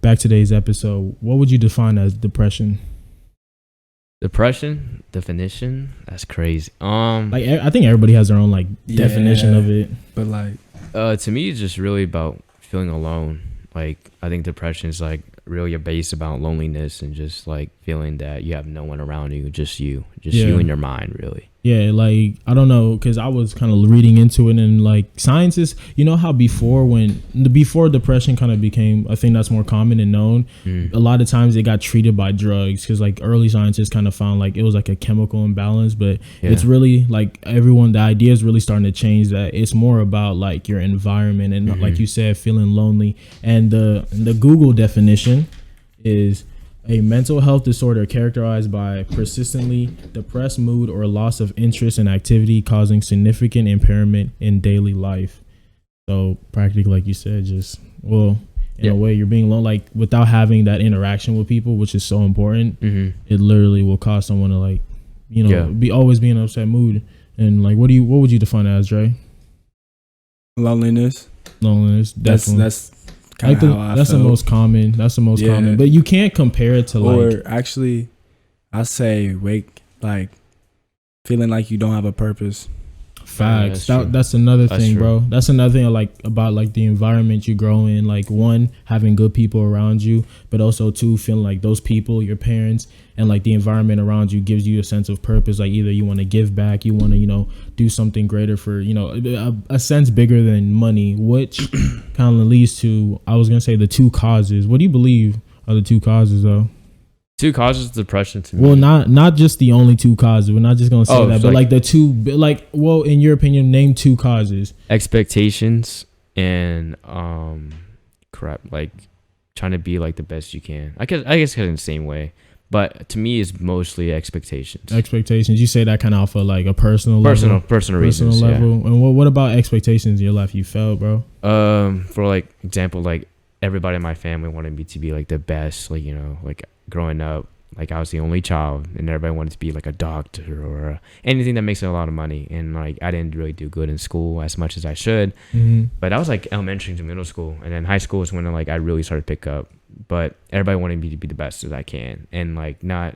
back to today's episode. What would you define as depression? Depression definition? That's crazy. Like I think everybody has their own like definition of it. But like, to me, it's just really about feeling alone. Like I think depression is like really based about loneliness and just like feeling that you have no one around you, just you in your mind, really. Yeah, like I don't know, because I was kind of reading into it, and like scientists, you know how before depression kind of became a thing that's more common and known, a lot of times it got treated by drugs, because like early scientists kind of found like it was like a chemical imbalance, but it's really like the idea is really starting to change, that it's more about like your environment and like you said, feeling lonely. And the Google definition is a mental health disorder characterized by persistently depressed mood or loss of interest in activity causing significant impairment in daily life. So practically, like you said, just in a way you're being alone, like without having that interaction with people, which is so important. It literally will cause someone to like, always be in an upset mood. And like, what would you define as, Dre? Loneliness, definitely. That's kind of how I that's felt. the most common. That's the most common. But you can't compare it to like. Or actually, I say like feeling like you don't have a purpose. Facts. That's another thing, bro. That's another thing like about like the environment you grow in. Like one, having good people around you, but also two, feeling like those people, your parents, and like the environment around you gives you a sense of purpose. Like either you want to give back, you want to do something greater for a sense bigger than money, which kind of leads to, I was gonna say, the two causes. What do you believe are the two causes though? Two causes of depression to me. Well, not just the only two causes. We're not just gonna say that, but like the two, like, well, in your opinion, name two causes. Expectations and like trying to be like the best you can. I guess in the same way, but to me, it's mostly expectations. Expectations. You say that kind of off of like a personal level. Personal reasons. Level. Yeah. And what about expectations in your life you felt, bro? For like example, like everybody in my family wanted me to be like the best. Like like growing up, like I was the only child, and everybody wanted to be like a doctor or anything that makes a lot of money. And like I didn't really do good in school as much as I should. But that was like elementary to middle school, and then high school is when like I really started to pick up. But everybody wanted me to be the best as I can, and like not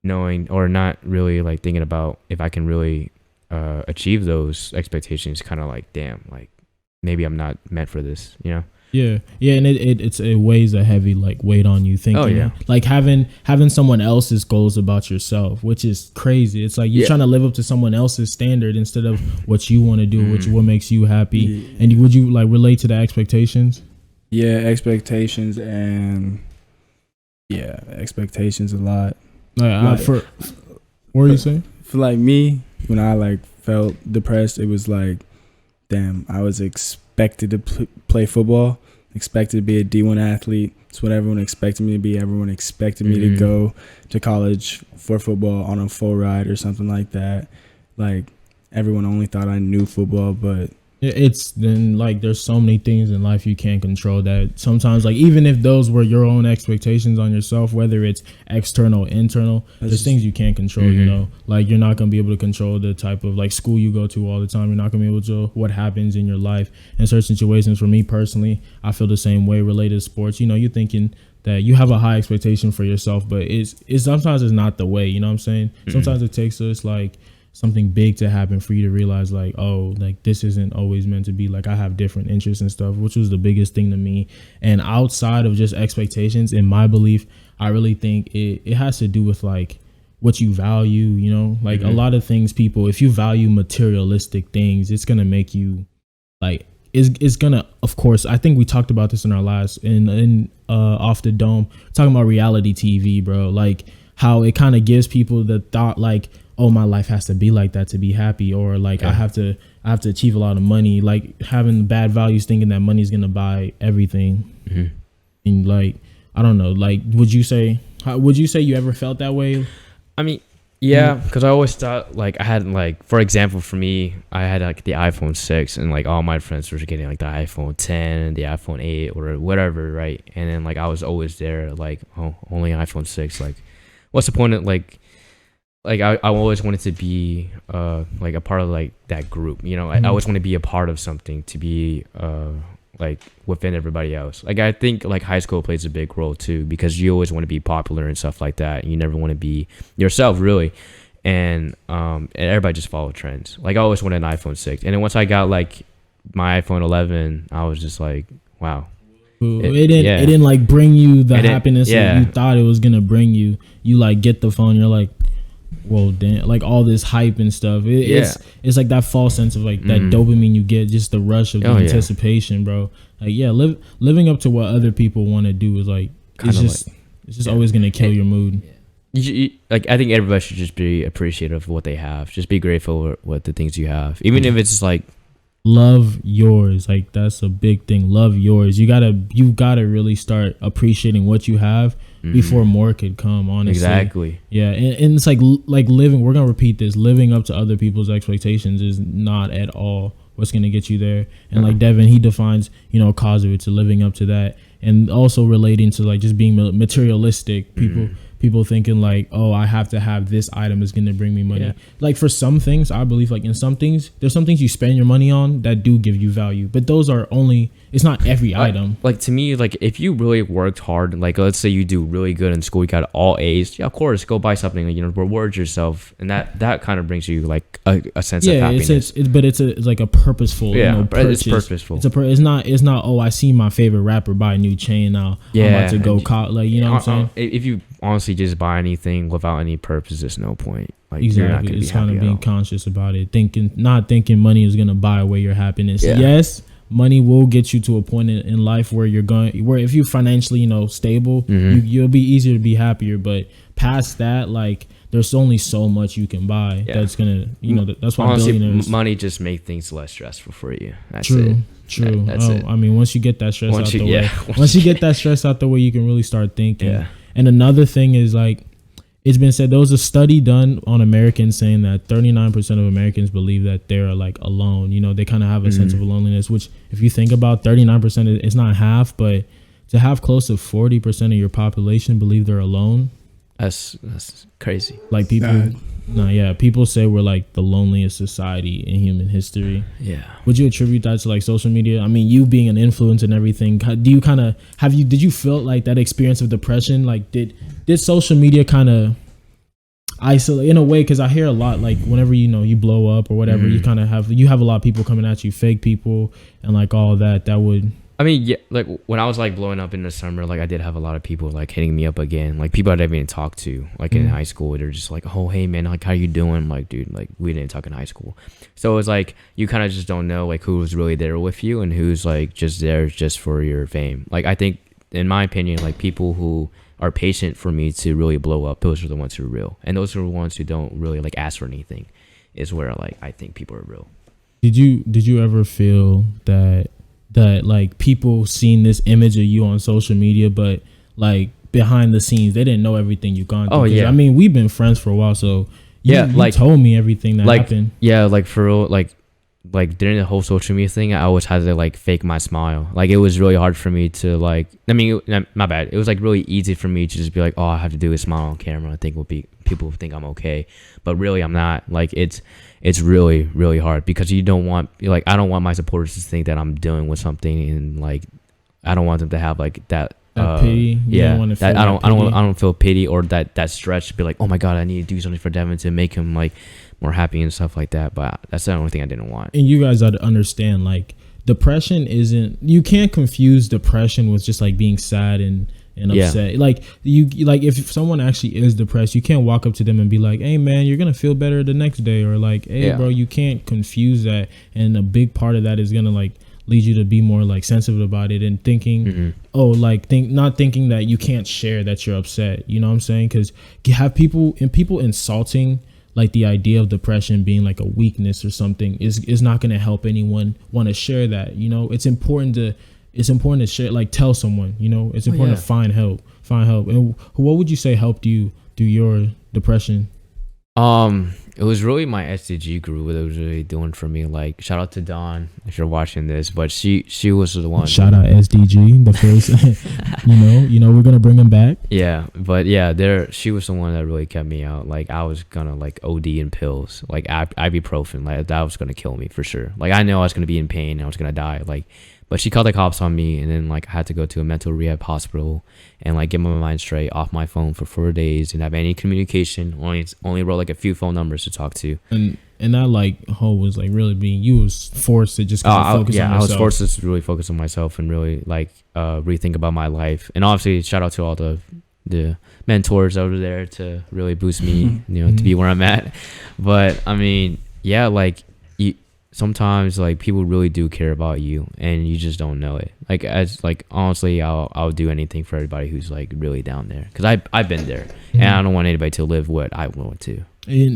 knowing or not really like thinking about if I can really achieve those expectations. Kind of like, damn, like maybe I'm not meant for this, Yeah, and it weighs a heavy like weight on you, thinking like having someone else's goals about yourself, which is crazy. It's like you're trying to live up to someone else's standard instead of what you want to do, what makes you happy. And would you like relate to the expectations? Yeah, expectations a lot. What were you saying? For like me, when I like felt depressed, it was like, damn, I was expected to play football, expected to be a D1 athlete. It's what everyone expected me to be. Everyone expected me to go to college for football on a full ride or something like that. Like everyone only thought I knew football, but it's then like there's so many things in life you can't control that sometimes, like even if those were your own expectations on yourself, whether it's external, internal, there's things you can't control. Like you're not going to be able to control the type of like school you go to all the time. You're not going to be able to what happens in your life in certain situations. For me personally, I feel the same way related to sports. You're thinking that you have a high expectation for yourself, but it's sometimes it's not the way, you know what I'm saying? Sometimes it takes us like something big to happen for you to realize like, oh, like this isn't always meant to be. Like I have different interests and stuff, which was the biggest thing to me. And outside of just expectations, in my belief, I really think it has to do with like what you value, like a lot of things, people, if you value materialistic things, it's going to make you like, it's going to, of course, I think we talked about this in our last, in Off the Dome, talking about reality TV, bro, like how it kind of gives people the thought like, oh, my life has to be like that to be happy, or like I have to achieve a lot of money, like having bad values, thinking that money is gonna buy everything. And like I don't know, like would you say you ever felt that way? I mean, yeah, because I always thought like I had like, for example, for me, I had like the iPhone 6, and like all my friends were getting like the iPhone 10, the iPhone 8, or whatever, right? And then like I was always there like, oh, only iPhone 6, like what's the point of like I always wanted to be like a part of like that group, I always want to be a part of something, to be like within everybody else. Like I think like high school plays a big role too, because you always want to be popular and stuff like that. You never want to be yourself really. And everybody just follow trends. Like I always wanted an iPhone 6, and then once I got like my iPhone 11, I was just like, wow. It didn't like bring you the happiness that you thought it was gonna bring you. You like get the phone, you're like, whoa, damn! Like all this hype and stuff. It's like that false sense of like that dopamine you get, just the rush of the anticipation, bro. Like living up to what other people want to do is like it's just always gonna kill your mood. Like I think everybody should just be appreciative of what they have. Just be grateful for what the things you have, even if it's like. Love yours. Like that's a big thing. Love yours. You gotta really start appreciating what you have before more could come, honestly. Exactly. Yeah. And it's like living, we're gonna repeat this, living up to other people's expectations is not at all what's gonna get you there. And like Devin, he defines, Kazu to living up to that, and also relating to like just being materialistic. People thinking like, oh, I have to have this item is going to bring me money. Like for some things, I believe like in some things, there's some things you spend your money on that do give you value, but those are only, it's not every item. Like to me, like if you really worked hard, like let's say you do really good in school, you got all A's, of course, go buy something, reward yourself. And that kind of brings you like a sense of happiness. It's like a purposeful, purchase. It's purposeful. It's not, oh, I see my favorite rapper buy a new chain now. I'm about to go like, you know what I'm saying? If you honestly just buy anything without any purpose, there's no point. Like exactly. You're not gonna it's be kind happy of being conscious about it, not thinking money is gonna buy away your happiness. Yes, money will get you to a point in life where where if you're financially stable, you'll be easier to be happier. But past that, like there's only so much you can buy that's gonna that's why honestly, billionaires. Money just make things less stressful for you. That's True. it. True. That's it. I mean, once you get that stress out the way, once you get that stress out the way, you can really start thinking. Yeah. And another thing is like, it's been said there was a study done on Americans saying that 39% of Americans believe that they're like alone. They kind of have a sense of loneliness, which if you think about 39%, it's not half, but to have close to 40% of your population believe they're alone. That's crazy. Like people say we're like the loneliest society in human history. Yeah. Would you attribute that to like social media? I mean, you being an influence and everything, do you kind of did you feel like that experience of depression? Like did social media kind of isolate in a way? Because I hear a lot like whenever you blow up or whatever, you kind of have a lot of people coming at you, fake people and like all that would. I mean, yeah, like when I was like blowing up in the summer, like I did have a lot of people like hitting me up again, like people I didn't even talk to, like in high school. They're just like, oh, hey man, like how you doing? I'm like, dude, like we didn't talk in high school. So it's like you kind of just don't know like who's really there with you and who's like just there just for your fame. Like I think, in my opinion, like people who are patient for me to really blow up, those are the ones who are real, and those are the ones who don't really like ask for anything. Is where like I think people are real. Did you ever feel that like people seen this image of you on social media, but like behind the scenes they didn't know everything you've gone through? Oh yeah, I mean we've been friends for a while, so you told me everything that happened. Yeah, like for real, like during the whole social media thing, I always had to like fake my smile. Like it was really hard for me to like. I mean, my bad. It was like really easy for me to just be like, oh, I have to do a smile on camera. I think people will think I'm okay, but really I'm not. Like it's really really hard because you don't want I don't want my supporters to think that I'm dealing with something, and like I don't want them to have like that. Pity. I don't feel pity or that stretch to be like, oh my god, I need to do something for Devin to make him like more happy and stuff like that. But that's the only thing I didn't want. And you guys ought to understand, like depression isn't. You can't confuse depression with just like being sad and upset. Like if someone actually is depressed, you can't walk up to them and be like, hey man, you're gonna feel better the next day, or like, hey bro, you can't confuse that. And a big part of that is gonna like lead you to be more like sensitive about it and thinking not thinking that you can't share that you're upset. You know what I'm saying? Because you have people insulting like the idea of depression being like a weakness or something is not going to help anyone want to share that. It's important to share, like tell someone. It's important to find help. And what would you say helped you through your depression? It was really my SDG group that was really doing for me. Like, shout out to Dawn if you're watching this, but she was the one. Shout out SDG, the first. We're gonna bring him back. Yeah, but she was the one that really kept me out. Like, I was gonna like OD in pills, like ibuprofen. Like that was gonna kill me for sure. Like I know I was gonna be in pain, I was gonna die. Like, But she called the cops on me, and then like I had to go to a mental rehab hospital and like get my mind straight, off my phone for 4 days, didn't have any communication, only wrote like a few phone numbers to talk to. And that like whole was like really being, you was forced to just kind of focus on yourself. I was forced to really focus on myself and really like rethink about my life. And obviously shout out to all the mentors over there to really boost me, you know, to be where I'm at. But I mean, yeah, like sometimes like people really do care about you and you just don't know it. Like as like honestly, I'll do anything for everybody who's like really down there, because I've been there, and I don't want anybody to live what I went to. And